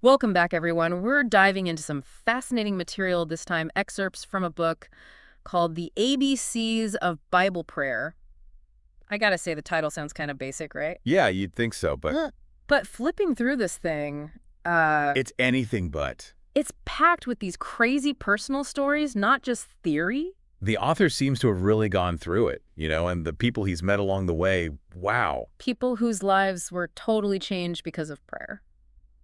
Welcome back, everyone. We're diving into some fascinating material, this time excerpts from a book called The ABCs of Bible Prayer. I gotta say, the title sounds kind of basic, right? Yeah, you'd think so, but But flipping through this thing, uh, it's anything but. it's packed with these crazy personal stories, not just theory. The author seems to have really gone through it, and the people he's met along the way, wow. People whose lives were totally changed because of prayer.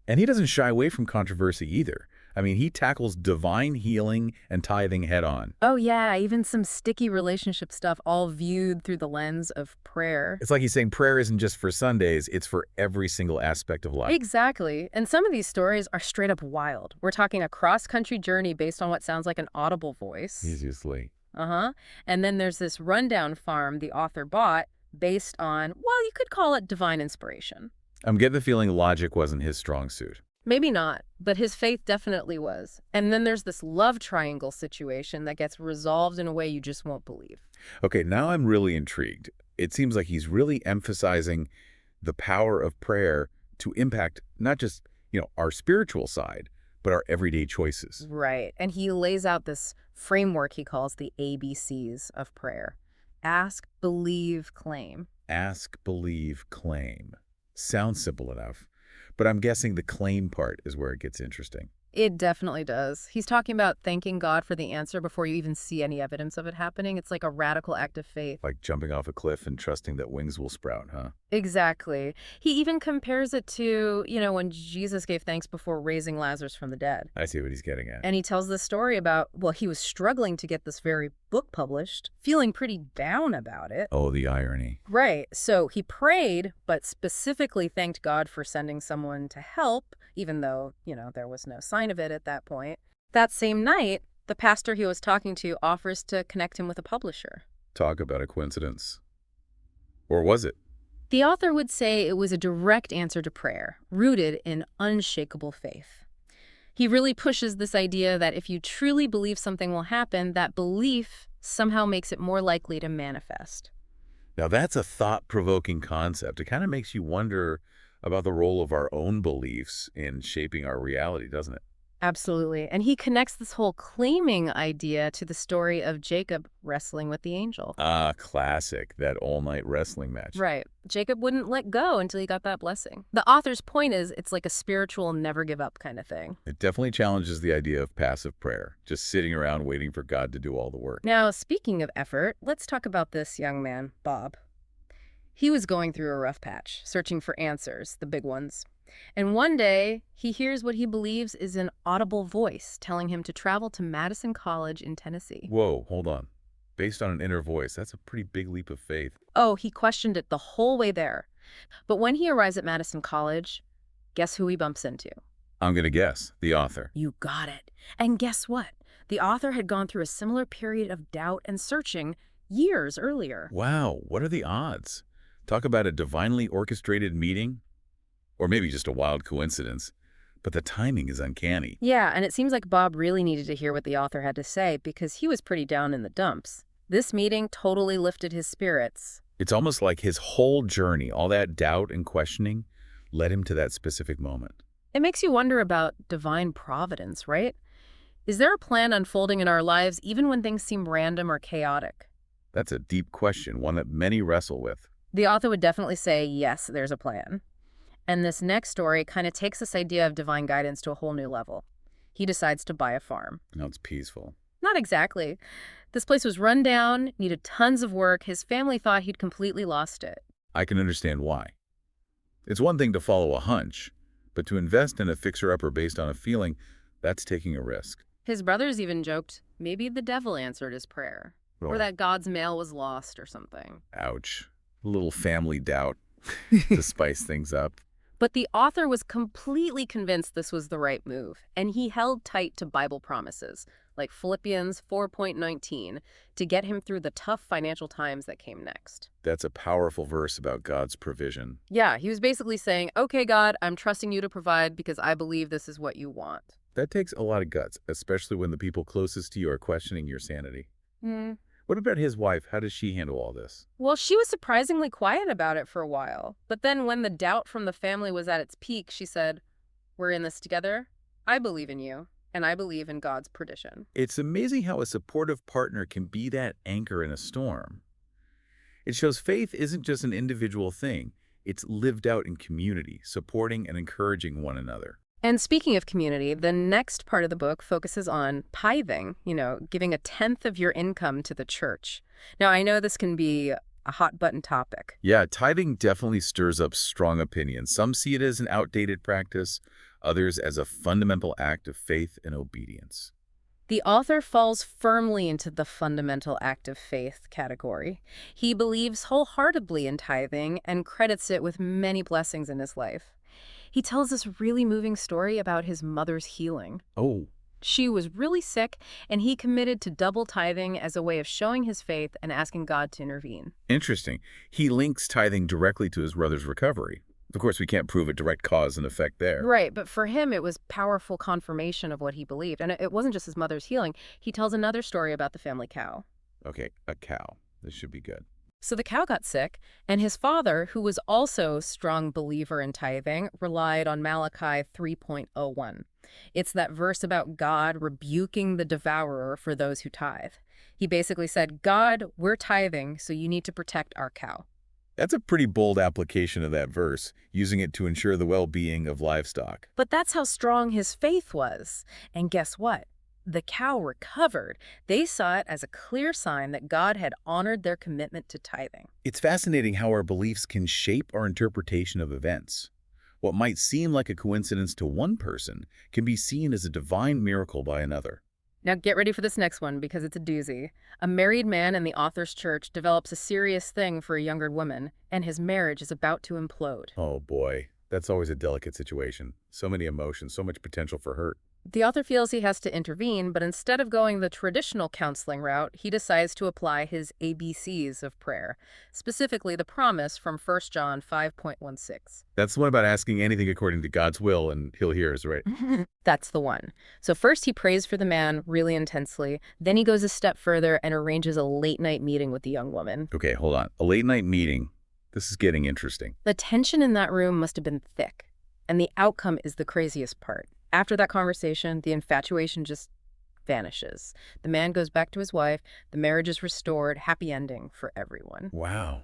And he doesn't shy away from controversy either. I mean, he tackles divine healing and tithing head on. Oh yeah, even some sticky relationship stuff, all viewed through the lens of prayer. It's like he's saying prayer isn't just for Sundays, it's for every single aspect of life. Exactly. And some of these stories are straight up wild. We're talking a cross-country journey based on what sounds like an audible voice. Obviously. Uh-huh. And then there's this rundown farm the author bought based on, well, you could call it divine inspiration. I'm getting the feeling logic wasn't his strong suit. Maybe not, but his faith definitely was. And then there's this love triangle situation that gets resolved in a way you just won't believe. Okay, now I'm really intrigued. It seems like he's really emphasizing the power of prayer to impact not just, our spiritual side, but our everyday choices. Right. And he lays out this framework he calls the ABCs of prayer. Ask, believe, claim. Ask, believe, claim. Sounds simple enough, but I'm guessing the claim part is where it gets interesting. It definitely does. He's talking about thanking God for the answer before you even see any evidence of it happening. It's like a radical act of faith. Like jumping off a cliff and trusting that wings will sprout, huh? Exactly. He even compares it to, when Jesus gave thanks before raising Lazarus from the dead. I see what he's getting at. And he tells this story about, well, he was struggling to get this very book published, feeling pretty down about it. Oh, the irony. Right. So he prayed, but specifically thanked God for sending someone to help, even though, there was no sign of it at that point. That same night, the pastor he was talking to offers to connect him with a publisher. Talk about a coincidence. Or was it? The author would say it was a direct answer to prayer, rooted in unshakable faith. He really pushes this idea that if you truly believe something will happen, that belief somehow makes it more likely to manifest. Now that's a thought-provoking concept. It kind of makes you wonder about the role of our own beliefs in shaping our reality, doesn't it? Absolutely. And he connects this whole claiming idea to the story of Jacob wrestling with the angel. Ah, classic, that all-night wrestling match. Right. Jacob wouldn't let go until he got that blessing. The author's point is it's like a spiritual never give up kind of thing. It definitely challenges the idea of passive prayer, just sitting around waiting for God to do all the work. Now, speaking of effort, let's talk about this young man, Bob. He was going through a rough patch, searching for answers, the big ones. And one day, he hears what he believes is an audible voice telling him to travel to Madison College in Tennessee. Whoa, hold on. Based on an inner voice, that's a pretty big leap of faith. Oh, he questioned it the whole way there. But when he arrives at Madison College, guess who he bumps into? I'm going to guess, the author. You got it. And guess what? The author had gone through a similar period of doubt and searching years earlier. Wow, what are the odds? Talk about a divinely orchestrated meeting? Or maybe just a wild coincidence. But the timing is uncanny. Yeah, and it seems like Bob really needed to hear what the author had to say because he was pretty down in the dumps. This meeting totally lifted his spirits. It's almost like his whole journey, all that doubt and questioning, led him to that specific moment. It makes you wonder about divine providence, right? Is there a plan unfolding in our lives even when things seem random or chaotic? That's a deep question, one that many wrestle with. The author would definitely say, yes, there's a plan. And this next story kind of takes this idea of divine guidance to a whole new level. He decides to buy a farm. Now it's peaceful. Not exactly. This place was run down, needed tons of work. His family thought he'd completely lost it. I can understand why. It's one thing to follow a hunch, but to invest in a fixer-upper based on a feeling, that's taking a risk. His brothers even joked maybe the devil answered his prayer, or that God's mail was lost or something. Ouch. A little family doubt to spice things up. But the author was completely convinced this was the right move, and he held tight to Bible promises, like Philippians 4:19, to get him through the tough financial times that came next. That's a powerful verse about God's provision. Yeah, he was basically saying, okay, God, I'm trusting you to provide because I believe this is what you want. That takes a lot of guts, especially when the people closest to you are questioning your sanity. What about his wife? How does she handle all this? Well, she was surprisingly quiet about it for a while. But then when the doubt from the family was at its peak, she said, We're in this together. I believe in you, and I believe in God's perdition. It's amazing how a supportive partner can be that anchor in a storm. It shows faith isn't just an individual thing. It's lived out in community, supporting and encouraging one another. And speaking of community, the next part of the book focuses on tithing, giving a tenth of your income to the church. Now, I know this can be a hot button topic. Yeah, tithing definitely stirs up strong opinions. Some see it as an outdated practice, others as a fundamental act of faith and obedience. The author falls firmly into the fundamental act of faith category. He believes wholeheartedly in tithing and credits it with many blessings in his life. He tells this really moving story about his mother's healing. Oh, She was really sick, and he committed to double tithing as a way of showing his faith and asking God to intervene. interesting. He links tithing directly to his brother's recovery. Of course, we can't prove a direct cause and effect there. Right, but for him, it was powerful confirmation of what he believed. And it wasn't just his mother's healing. He tells another story about the family cow. Okay, a cow. This should be good. So the cow got sick, and his father, who was also a strong believer in tithing, relied on Malachi 3.01. It's that verse about God rebuking the devourer for those who tithe. He basically said, God, we're tithing, so you need to protect our cow. That's a pretty bold application of that verse, using it to ensure the well-being of livestock. But that's how strong his faith was. And guess what? The cow recovered. They saw it as a clear sign that God had honored their commitment to tithing. It's fascinating how our beliefs can shape our interpretation of events. What might seem like a coincidence to one person can be seen as a divine miracle by another. Now get ready for this next one because it's a doozy. A married man in the author's church develops a serious thing for a younger woman, and his marriage is about to implode. Oh boy, that's always a delicate situation. So many emotions, so much potential for hurt. The author feels he has to intervene, but instead of going the traditional counseling route, he decides to apply his ABCs of prayer, specifically the promise from 1 John 5.16. That's the one about asking anything according to God's will and he'll hear us, right? That's the one. So first he prays for the man really intensely, then he goes a step further and arranges a late-night meeting with the young woman. Okay, hold on. A late night meeting. This is getting interesting. The tension in that room must have been thick, and the outcome is the craziest part. After that conversation, the infatuation just vanishes. The man goes back to his wife, the marriage is restored, happy ending for everyone. Wow,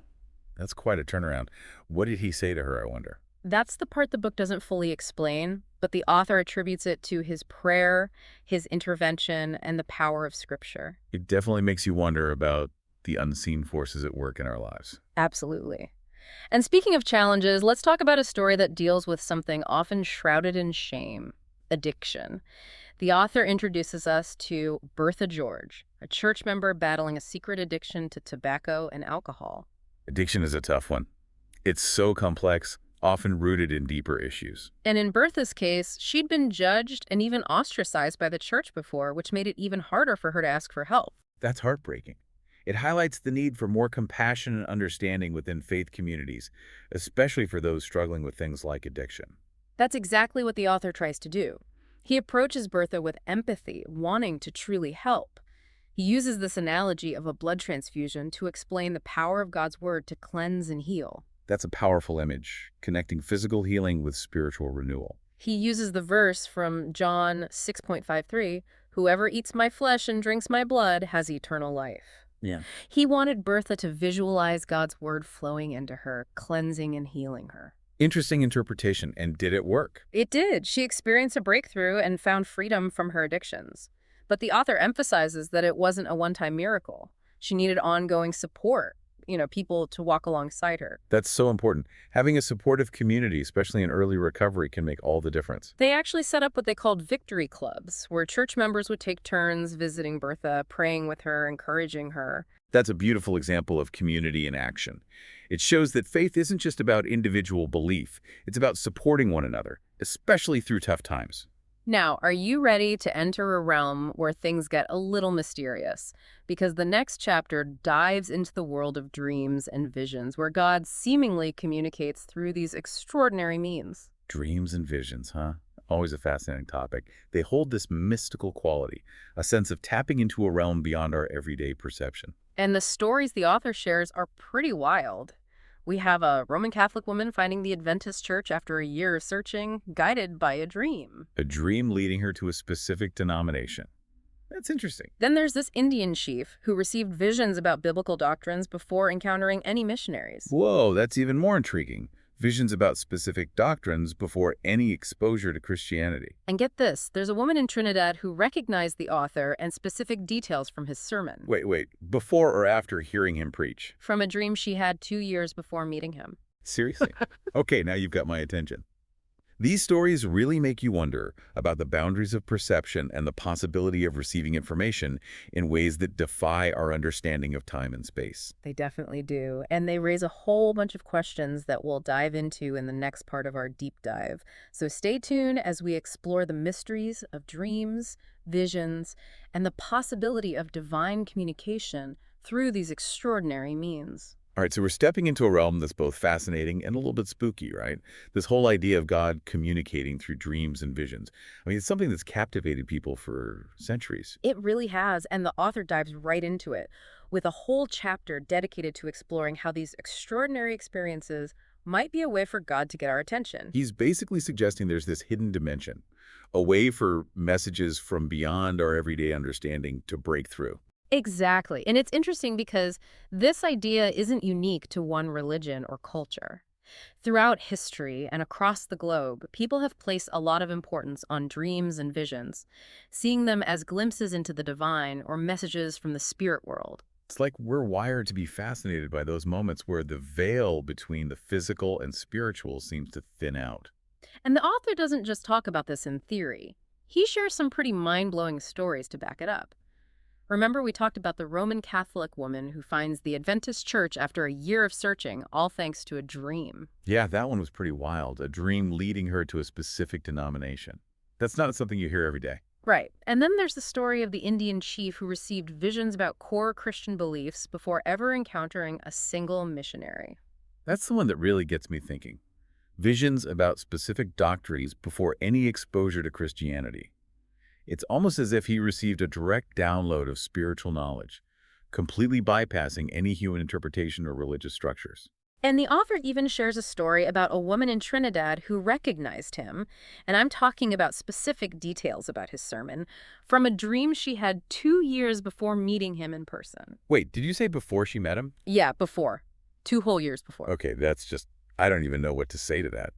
that's quite a turnaround. What did he say to her, I wonder? That's the part the book doesn't fully explain, but the author attributes it to his prayer, his intervention, and the power of Scripture. It definitely makes you wonder about the unseen forces at work in our lives. Absolutely. And speaking of challenges, let's talk about a story that deals with something often shrouded in shame: addiction. The author introduces us to Bertha George, a church member battling a secret addiction to tobacco and alcohol. Addiction is a tough one. It's so complex, often rooted in deeper issues. And in Bertha's case, she'd been judged and even ostracized by the church before, which made it even harder for her to ask for help. That's heartbreaking. It highlights the need for more compassion and understanding within faith communities, especially for those struggling with things like addiction. That's exactly what the author tries to do. He approaches Bertha with empathy, wanting to truly help. He uses this analogy of a blood transfusion to explain the power of God's word to cleanse and heal. That's a powerful image, connecting physical healing with spiritual renewal. He uses the verse from John 6.53, "Whoever eats my flesh and drinks my blood has eternal life." Yeah. He wanted Bertha to visualize God's word flowing into her, cleansing and healing her. Interesting interpretation, and did it work? It did. She experienced a breakthrough and found freedom from her addictions. But the author emphasizes that it wasn't a one-time miracle. She needed ongoing support, people to walk alongside her. That's so important. Having a supportive community, especially in early recovery, can make all the difference. They actually set up what they called victory clubs, where church members would take turns visiting Bertha, praying with her, encouraging her. That's a beautiful example of community in action. It shows that faith isn't just about individual belief. It's about supporting one another, especially through tough times. Now, are you ready to enter a realm where things get a little mysterious? Because the next chapter dives into the world of dreams and visions, where God seemingly communicates through these extraordinary means. Dreams and visions, huh? Always a fascinating topic. They hold this mystical quality, a sense of tapping into a realm beyond our everyday perception. And the stories the author shares are pretty wild. We have a Roman Catholic woman finding the Adventist church after a year of searching, guided by a dream. A dream leading her to a specific denomination. That's interesting. Then there's this Indian chief who received visions about biblical doctrines before encountering any missionaries. Whoa, that's even more intriguing. Visions about specific doctrines before any exposure to Christianity. And get this, there's a woman in Trinidad who recognized the author and specific details from his sermon, Wait. Before or after hearing him preach? from a dream she had 2 years before meeting him. Seriously? Okay, now you've got my attention. These stories really make you wonder about the boundaries of perception and the possibility of receiving information in ways that defy our understanding of time and space. They definitely do. And they raise a whole bunch of questions that we'll dive into in the next part of our deep dive. So stay tuned as we explore the mysteries of dreams, visions, and the possibility of divine communication through these extraordinary means. All right, so we're stepping into a realm that's both fascinating and a little bit spooky, right? This whole idea of God communicating through dreams and visions. I mean, it's something that's captivated people for centuries. It really has, and the author dives right into it with a whole chapter dedicated to exploring how these extraordinary experiences might be a way for God to get our attention. He's basically suggesting there's this hidden dimension, a way for messages from beyond our everyday understanding to break through. Exactly. And it's interesting because this idea isn't unique to one religion or culture. Throughout history and across the globe, people have placed a lot of importance on dreams and visions, seeing them as glimpses into the divine or messages from the spirit world. It's like we're wired to be fascinated by those moments where the veil between the physical and spiritual seems to thin out. And the author doesn't just talk about this in theory. He shares some pretty mind-blowing stories to back it up. Remember, we talked about the Roman Catholic woman who finds the Adventist church after a year of searching, all thanks to a dream. Yeah, that one was pretty wild. A dream leading her to a specific denomination. That's not something you hear every day. Right. And then there's the story of the Indian chief who received visions about core Christian beliefs before ever encountering a single missionary. That's the one that really gets me thinking. Visions about specific doctrines before any exposure to Christianity. It's almost as if he received a direct download of spiritual knowledge, completely bypassing any human interpretation or religious structures. And the author even shares a story about a woman in Trinidad who recognized him, and I'm talking about specific details about his sermon, from a dream she had 2 years before meeting him in person. Wait, did you say before she met him? Yeah, before. 2 whole years before. Okay, that's just, I don't even know what to say to that.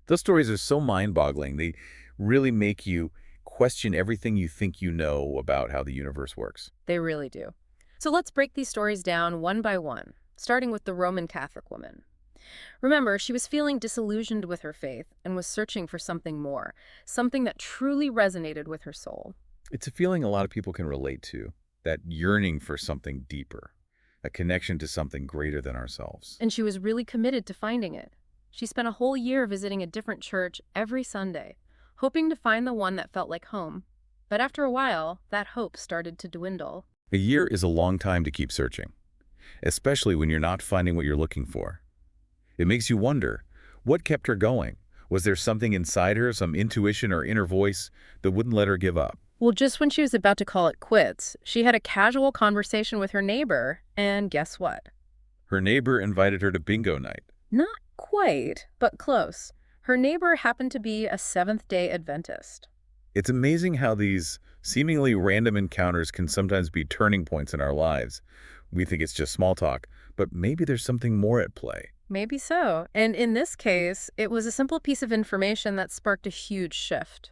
Those stories are so mind-boggling. They really make you question everything you think you know about how the universe works. They really do. So let's break these stories down one by one, starting with the Roman Catholic woman. Remember, she was feeling disillusioned with her faith and was searching for something more, something that truly resonated with her soul. It's a feeling a lot of people can relate to, that yearning for something deeper, a connection to something greater than ourselves. And she was really committed to finding it. She spent a whole year visiting a different church every Sunday, hoping to find the one that felt like home. But after a while, that hope started to dwindle. A year is a long time to keep searching, especially when you're not finding what you're looking for. It makes you wonder, what kept her going? Was there something inside her, some intuition or inner voice that wouldn't let her give up? Well, just when she was about to call it quits, she had a casual conversation with her neighbor, and guess what? Her neighbor invited her to bingo night. Not quite, but close. Her neighbor happened to be a Seventh-day Adventist. It's amazing how these seemingly random encounters can sometimes be turning points in our lives. We think it's just small talk, but maybe there's something more at play. Maybe so. And in this case, it was a simple piece of information that sparked a huge shift.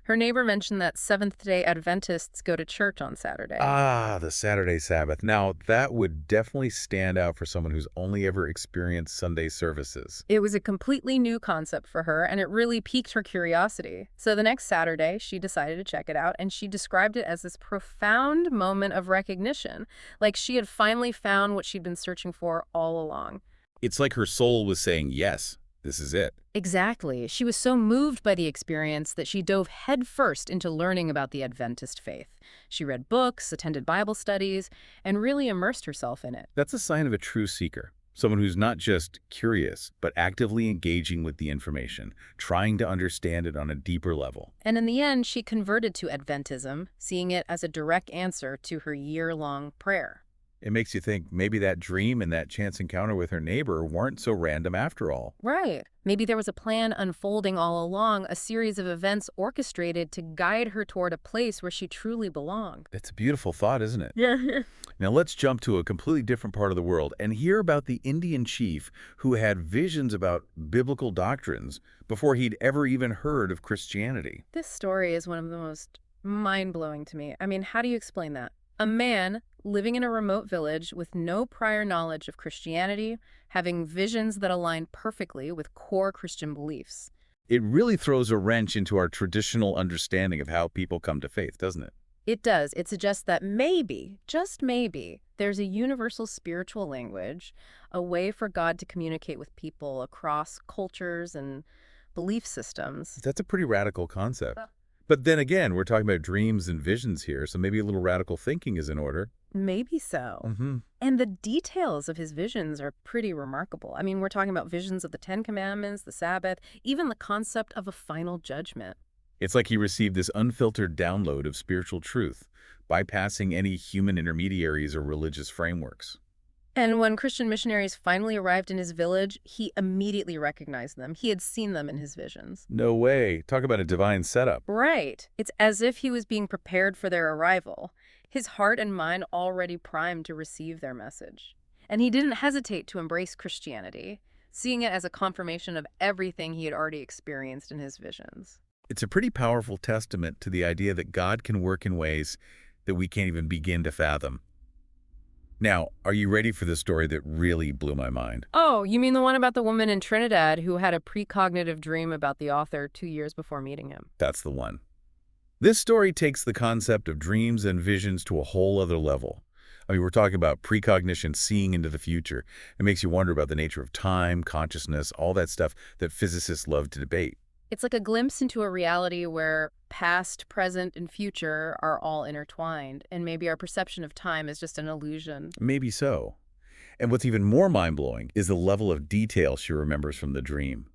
Her neighbor mentioned that Seventh-day Adventists go to church on Saturday. Ah, the Saturday Sabbath. Now, that would definitely stand out for someone who's only ever experienced Sunday services. It was a completely new concept for her, and it really piqued her curiosity. So the next Saturday, she decided to check it out, and she described it as this profound moment of recognition, like she had finally found what she'd been searching for all along. It's like her soul was saying, yes, this is it. Exactly. She was so moved by the experience that she dove headfirst into learning about the Adventist faith. She read books, attended Bible studies, and really immersed herself in it. That's a sign of a true seeker, someone who's not just curious, but actively engaging with the information, trying to understand it on a deeper level. And in the end, she converted to Adventism, seeing it as a direct answer to her year-long prayer. It makes you think maybe that dream and that chance encounter with her neighbor weren't so random after all. Right. Maybe there was a plan unfolding all along, a series of events orchestrated to guide her toward a place where she truly belonged. It's a beautiful thought, isn't it? Yeah. Now let's jump to a completely different part of the world and hear about the Indian chief who had visions about biblical doctrines before he'd ever even heard of Christianity. This story is one of the most mind-blowing to me. I mean, how do you explain that? A man living in a remote village with no prior knowledge of Christianity, having visions that align perfectly with core Christian beliefs. It really throws a wrench into our traditional understanding of how people come to faith, doesn't it? It does. It suggests that maybe, just maybe, there's a universal spiritual language, a way for God to communicate with people across cultures and belief systems. That's a pretty radical concept. But then again, we're talking about dreams and visions here, so maybe a little radical thinking is in order. Maybe so. hmm And the details of his visions are pretty remarkable. I mean, we're talking about visions of the Ten Commandments, the Sabbath, even the concept of a final judgment. It's like he received this unfiltered download of spiritual truth, bypassing any human intermediaries or religious frameworks. And when Christian missionaries finally arrived in his village, he immediately recognized them. He had seen them in his visions. No way. Talk about a divine setup. Right. It's as if he was being prepared for their arrival, his heart and mind already primed to receive their message. And he didn't hesitate to embrace Christianity, seeing it as a confirmation of everything he had already experienced in his visions. It's a pretty powerful testament to the idea that God can work in ways that we can't even begin to fathom. Now, are you ready for the story that really blew my mind? Oh, you mean the one about the woman in Trinidad who had a precognitive dream about the author 2 years before meeting him? That's the one. This story takes the concept of dreams and visions to a whole other level. I mean, we're talking about precognition, seeing into the future. It makes you wonder about the nature of time, consciousness, all that stuff that physicists love to debate. It's like a glimpse into a reality where past, present, and future are all intertwined, and maybe our perception of time is just an illusion. Maybe so. And what's even more mind-blowing is the level of detail she remembers from the dream.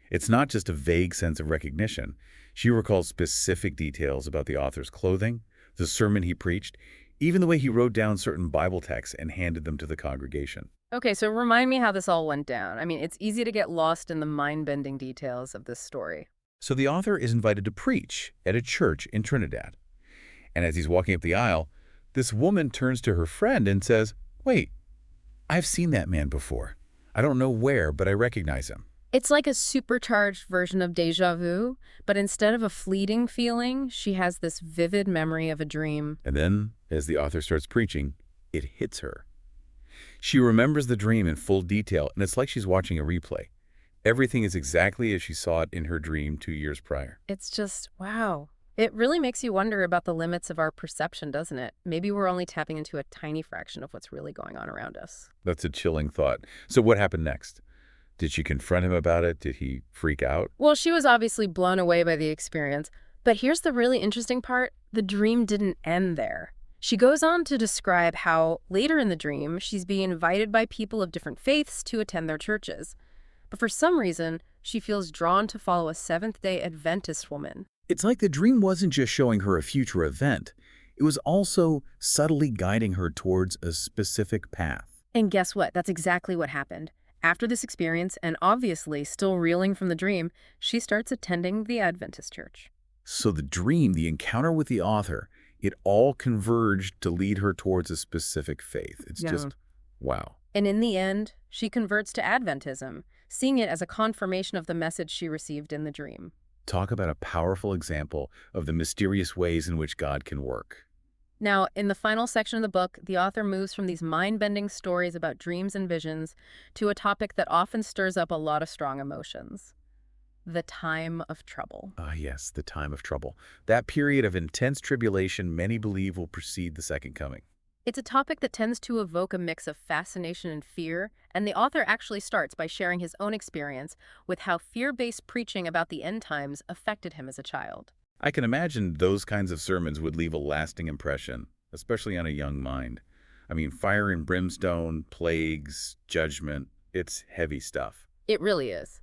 It's not just a vague sense of recognition. She recalls specific details about the author's clothing, the sermon he preached, even the way he wrote down certain Bible texts and handed them to the congregation. Okay, so remind me how this all went down. I mean, it's easy to get lost in the mind-bending details of this story. So the author is invited to preach at a church in Trinidad. And as he's walking up the aisle, this woman turns to her friend and says, "Wait, I've seen that man before. I don't know where, but I recognize him." It's like a supercharged version of déjà vu, but instead of a fleeting feeling, she has this vivid memory of a dream. And then, as the author starts preaching, it hits her. She remembers the dream in full detail, and it's like she's watching a replay. Everything is exactly as she saw it in her dream 2 years prior. It's just, wow. It really makes you wonder about the limits of our perception, doesn't it? Maybe we're only tapping into a tiny fraction of what's really going on around us. That's a chilling thought. So what happened next? Did she confront him about it? Did he freak out? Well, she was obviously blown away by the experience, but here's the really interesting part. The dream didn't end there. She goes on to describe how, later in the dream, she's being invited by people of different faiths to attend their churches. But for some reason, she feels drawn to follow a Seventh-day Adventist woman. It's like the dream wasn't just showing her a future event. It was also subtly guiding her towards a specific path. And guess what? That's exactly what happened. After this experience, and obviously still reeling from the dream, she starts attending the Adventist church. So the dream, the encounter with the author, it all converged to lead her towards a specific faith. It's Yeah. just, wow. And in the end, she converts to Adventism, seeing it as a confirmation of the message she received in the dream. Talk about a powerful example of the mysterious ways in which God can work. Now, in the final section of the book, the author moves from these mind-bending stories about dreams and visions to a topic that often stirs up a lot of strong emotions: the time of trouble. Ah, yes, the time of trouble. That period of intense tribulation many believe will precede the second coming. It's a topic that tends to evoke a mix of fascination and fear, and the author actually starts by sharing his own experience with how fear-based preaching about the end times affected him as a child. I can imagine those kinds of sermons would leave a lasting impression, especially on a young mind. I mean, fire and brimstone, plagues, judgment, it's heavy stuff. It really is.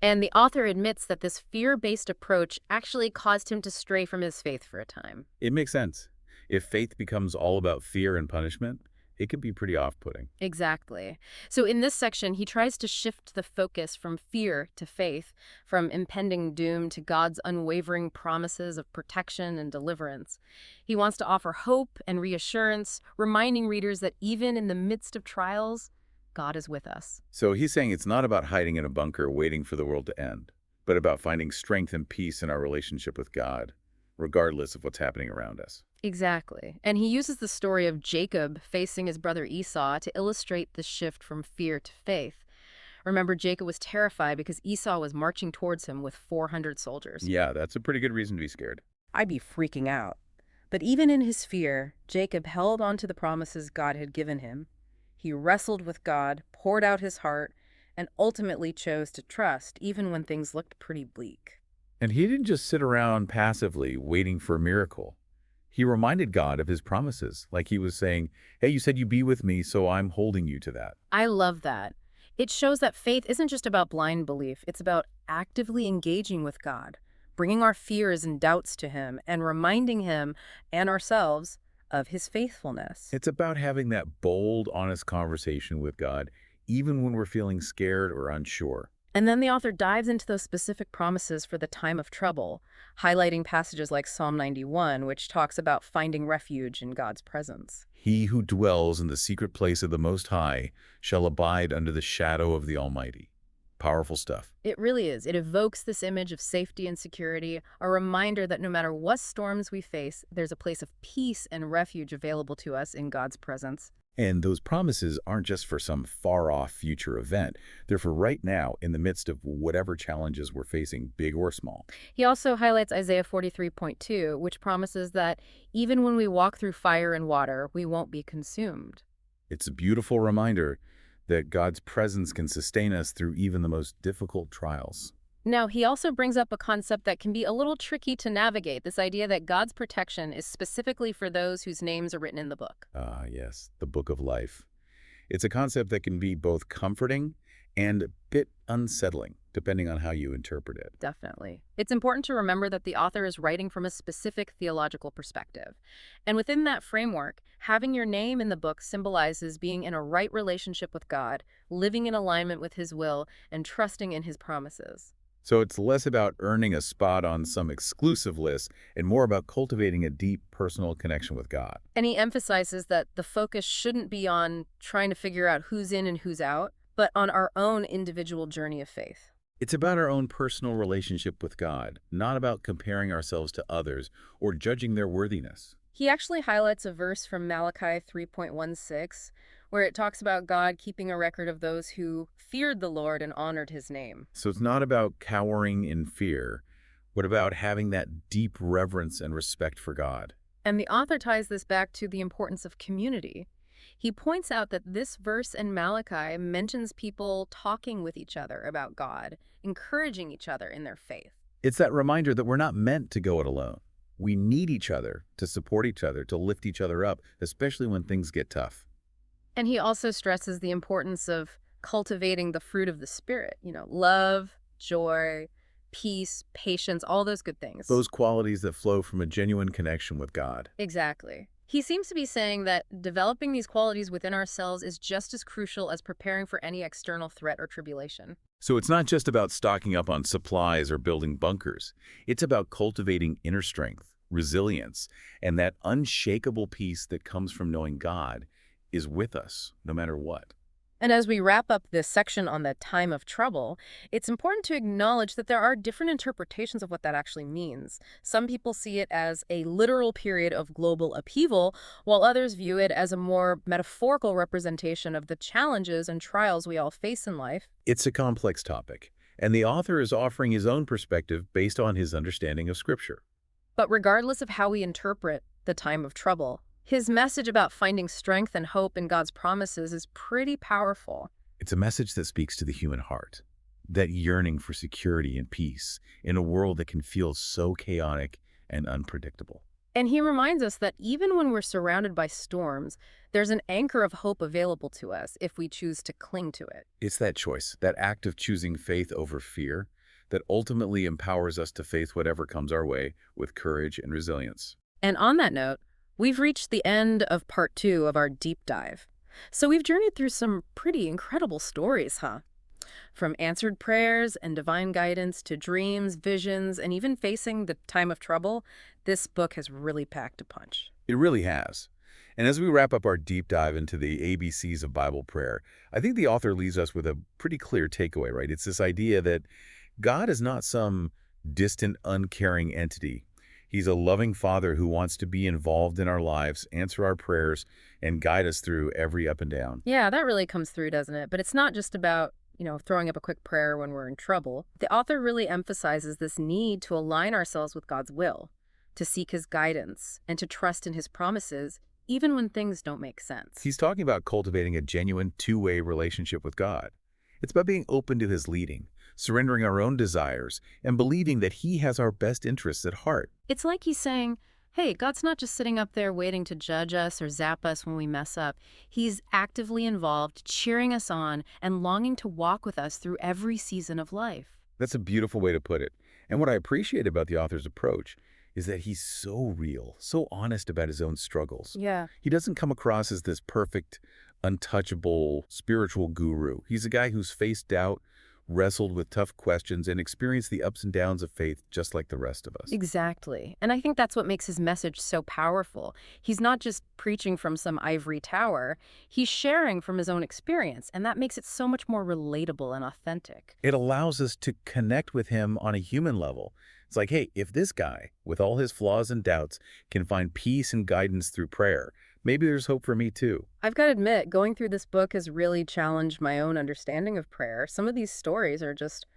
And the author admits that this fear-based approach actually caused him to stray from his faith for a time. It makes sense. If faith becomes all about fear and punishment, it can be pretty off-putting. Exactly. So in this section, he tries to shift the focus from fear to faith, from impending doom to God's unwavering promises of protection and deliverance. He wants to offer hope and reassurance, reminding readers that even in the midst of trials, God is with us. So he's saying it's not about hiding in a bunker waiting for the world to end, but about finding strength and peace in our relationship with God, regardless of what's happening around us. Exactly. And he uses the story of Jacob facing his brother Esau to illustrate the shift from fear to faith. Remember, Jacob was terrified because Esau was marching towards him with 400 soldiers. Yeah, that's a pretty good reason to be scared. I'd be freaking out. But even in his fear, Jacob held on to the promises God had given him. He wrestled with God, poured out his heart, and ultimately chose to trust even when things looked pretty bleak. And he didn't just sit around passively waiting for a miracle. He reminded God of his promises, like he was saying, hey, you said you'd be with me, so I'm holding you to that. I love that. It shows that faith isn't just about blind belief, it's about actively engaging with God, bringing our fears and doubts to Him, and reminding Him and ourselves of His faithfulness. It's about having that bold, honest conversation with God, even when we're feeling scared or unsure. And then the author dives into those specific promises for the time of trouble, highlighting passages like Psalm 91, which talks about finding refuge in God's presence. He who dwells in the secret place of the Most High shall abide under the shadow of the Almighty. Powerful stuff. It really is. It evokes this image of safety and security, a reminder that no matter what storms we face, there's a place of peace and refuge available to us in God's presence. And those promises aren't just for some far-off future event. They're for right now in the midst of whatever challenges we're facing, big or small. He also highlights Isaiah 43:2, which promises that even when we walk through fire and water, we won't be consumed. It's a beautiful reminder that God's presence can sustain us through even the most difficult trials. Now, he also brings up a concept that can be a little tricky to navigate, this idea that God's protection is specifically for those whose names are written in the book. Ah, yes, the book of life. It's a concept that can be both comforting and a bit unsettling, depending on how you interpret it. Definitely. It's important to remember that the author is writing from a specific theological perspective. And within that framework, having your name in the book symbolizes being in a right relationship with God, living in alignment with His will, and trusting in His promises. So it's less about earning a spot on some exclusive list and more about cultivating a deep personal connection with God. And he emphasizes that the focus shouldn't be on trying to figure out who's in and who's out, but on our own individual journey of faith. It's about our own personal relationship with God, not about comparing ourselves to others or judging their worthiness. He actually highlights a verse from Malachi 3:16, where it talks about God keeping a record of those who feared the Lord and honored His name. So it's not about cowering in fear, but about having that deep reverence and respect for God. And the author ties this back to the importance of community. He points out that this verse in Malachi mentions people talking with each other about God, encouraging each other in their faith. It's that reminder that we're not meant to go it alone. We need each other to support each other, to lift each other up, especially when things get tough. And he also stresses the importance of cultivating the fruit of the Spirit, love, joy, peace, patience, all those good things. Those qualities that flow from a genuine connection with God. Exactly. He seems to be saying that developing these qualities within ourselves is just as crucial as preparing for any external threat or tribulation. So it's not just about stocking up on supplies or building bunkers. It's about cultivating inner strength, resilience, and that unshakable peace that comes from knowing God is with us no matter what. And as we wrap up this section on the time of trouble, it's important to acknowledge that there are different interpretations of what that actually means. Some people see it as a literal period of global upheaval, while others view it as a more metaphorical representation of the challenges and trials we all face in life. It's a complex topic, and the author is offering his own perspective based on his understanding of Scripture. But regardless of how we interpret the time of trouble, his message about finding strength and hope in God's promises is pretty powerful. It's a message that speaks to the human heart, that yearning for security and peace in a world that can feel so chaotic and unpredictable. And he reminds us that even when we're surrounded by storms, there's an anchor of hope available to us if we choose to cling to it. It's that choice, that act of choosing faith over fear, that ultimately empowers us to face whatever comes our way with courage and resilience. And on that note, We've reached the end of part 2 of our deep dive. So we've journeyed through some pretty incredible stories, huh? From answered prayers and divine guidance to dreams, visions, and even facing the time of trouble, this book has really packed a punch. It really has. And as we wrap up our deep dive into the ABCs of Bible prayer, I think the author leaves us with a pretty clear takeaway, right? It's this idea that God is not some distant, uncaring entity. He's a loving Father who wants to be involved in our lives, answer our prayers, and guide us through every up and down. Yeah, that really comes through, doesn't it? But it's not just about, throwing up a quick prayer when we're in trouble. The author really emphasizes this need to align ourselves with God's will, to seek his guidance, and to trust in his promises, even when things don't make sense. He's talking about cultivating a genuine two-way relationship with God. It's about being open to his leading, surrendering our own desires, and believing that he has our best interests at heart. It's like he's saying, hey, God's not just sitting up there waiting to judge us or zap us when we mess up. He's actively involved, cheering us on, and longing to walk with us through every season of life. That's a beautiful way to put it. And what I appreciate about the author's approach is that he's so real, so honest about his own struggles. Yeah. He doesn't come across as this perfect, untouchable spiritual guru. He's a guy who's faced doubt, wrestled with tough questions, and experienced the ups and downs of faith just like the rest of us. Exactly. And I think that's what makes his message so powerful. He's not just preaching from some ivory tower, he's sharing from his own experience, and that makes it so much more relatable and authentic. It allows us to connect with him on a human level. It's like, hey, if this guy, with all his flaws and doubts, can find peace and guidance through prayer, maybe there's hope for me too. I've got to admit, going through this book has really challenged my own understanding of prayer. Some of these stories are just,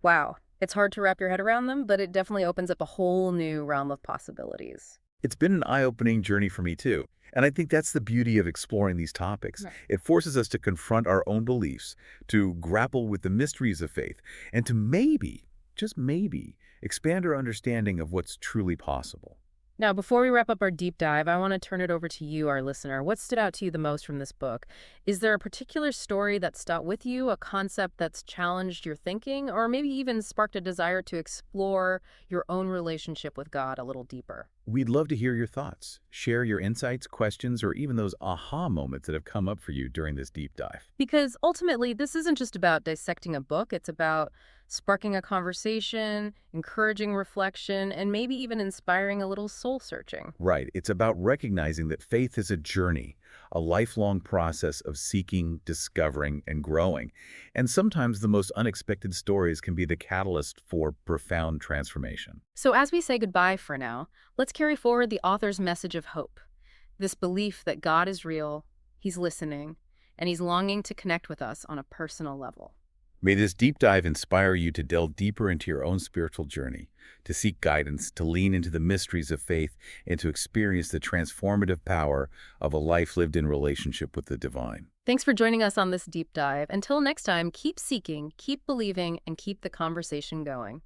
wow. It's hard to wrap your head around them, but it definitely opens up a whole new realm of possibilities. It's been an eye-opening journey for me too. And I think that's the beauty of exploring these topics. Right. It forces us to confront our own beliefs, to grapple with the mysteries of faith, and to maybe, just maybe, expand our understanding of what's truly possible. Now, before we wrap up our deep dive, I want to turn it over to you, our listener. What stood out to you the most from this book? Is there a particular story that stuck with you, a concept that's challenged your thinking, or maybe even sparked a desire to explore your own relationship with God a little deeper? We'd love to hear your thoughts. Share your insights, questions, or even those aha moments that have come up for you during this deep dive. Because ultimately, this isn't just about dissecting a book, it's about sparking a conversation, encouraging reflection, and maybe even inspiring a little soul searching. Right. It's about recognizing that faith is a journey, a lifelong process of seeking, discovering, and growing. And sometimes the most unexpected stories can be the catalyst for profound transformation. So as we say goodbye for now, let's carry forward the author's message of hope. This belief that God is real, he's listening, and he's longing to connect with us on a personal level. May this deep dive inspire you to delve deeper into your own spiritual journey, to seek guidance, to lean into the mysteries of faith, and to experience the transformative power of a life lived in relationship with the divine. Thanks for joining us on this deep dive. Until next time, keep seeking, keep believing, and keep the conversation going.